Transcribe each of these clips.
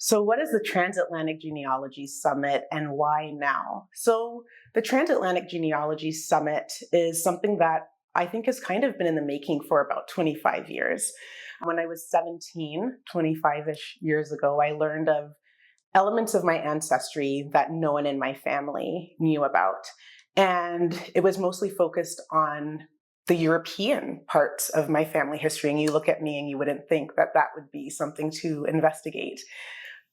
So, what is the Transatlantic Genealogy Summit and why now? So, the Transatlantic Genealogy Summit is something that I think has kind of been in the making for about 25 years. When I was 17, 25-ish years ago, I learned of elements of my ancestry that no one in my family knew about. And it was mostly focused on the European parts of my family history. And you look at me and you wouldn't think that that would be something to investigate.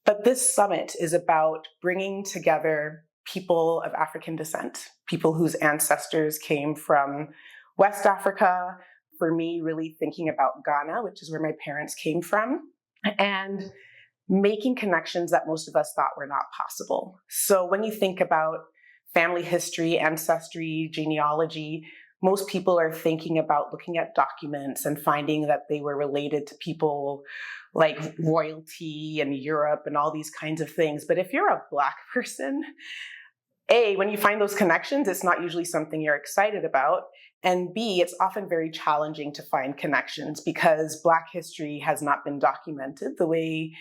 But this summit is about bringing together people of African descent, people whose ancestors came from West Africa. For me, really thinking about Ghana, which is where my parents came from, and making connections that most of us thought were not possible. So when you think about family history, ancestry, genealogy, most people are thinking about looking at documents and finding that they were related to people like royalty and Europe and all these kinds of things. But if you're a Black person, A, when you find those connections, it's not usually something you're excited about. And B, it's often very challenging to find connections because Black history has not been documented the way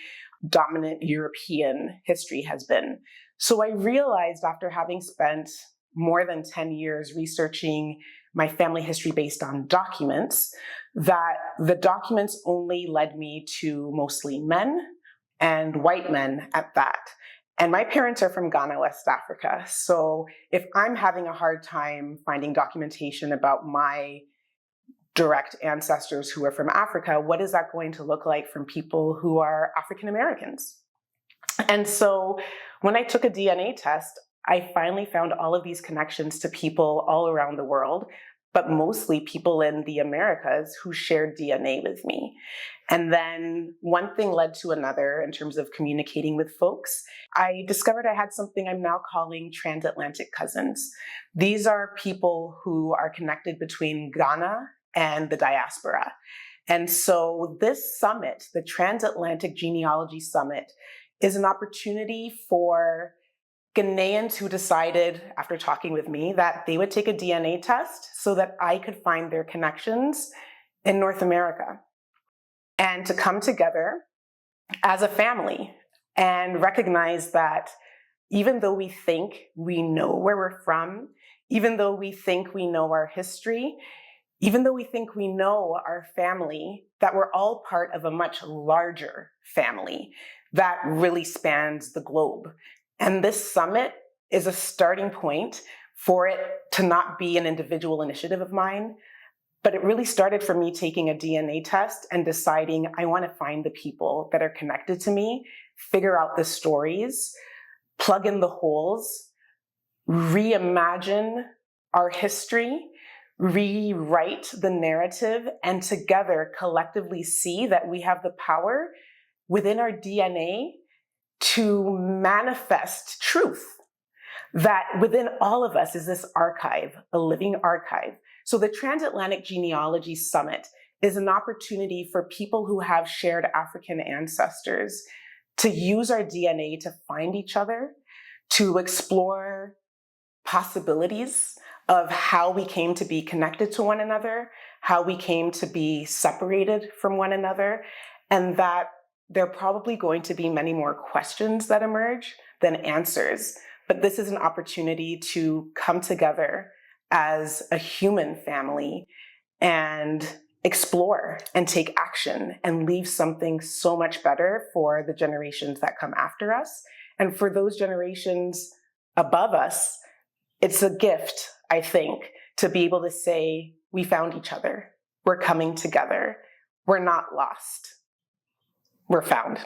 dominant European history has been. So I realized after having spent more than 10 years researching my family history based on documents, that the documents only led me to mostly men and white men at that. And my parents are from Ghana, West Africa. So if I'm having a hard time finding documentation about my direct ancestors who are from Africa, what is that going to look like from people who are African Americans? And so when I took a DNA test, I finally found all of these connections to people all around the world, but mostly people in the Americas who shared DNA with me. And then one thing led to another in terms of communicating with folks. I discovered I had something I'm now calling transatlantic cousins. These are people who are connected between Ghana and the diaspora. And so this summit, the Transatlantic Genealogy Summit, is an opportunity for Ghanaians who decided, after talking with me, that they would take a DNA test so that I could find their connections in North America and to come together as a family and recognize that even though we think we know where we're from, even though we think we know our history, even though we think we know our family, that we're all part of a much larger family that really spans the globe. And this summit is a starting point for it to not be an individual initiative of mine, but it really started from me taking a DNA test and deciding I want to find the people that are connected to me, figure out the stories, plug in the holes, reimagine our history, rewrite the narrative, and together collectively see that we have the power within our DNA to manifest truth, that within all of us is this archive, a living archive. So the Transatlantic Genealogy Summit is an opportunity for people who have shared African ancestors to use our DNA to find each other, to explore possibilities of how we came to be connected to one another, how we came to be separated from one another, and that there are probably going to be many more questions that emerge than answers. But this is an opportunity to come together as a human family and explore and take action and leave something so much better for the generations that come after us. And for those generations above us, it's a gift, I think, to be able to say, we found each other. We're coming together. We're not lost. We're found.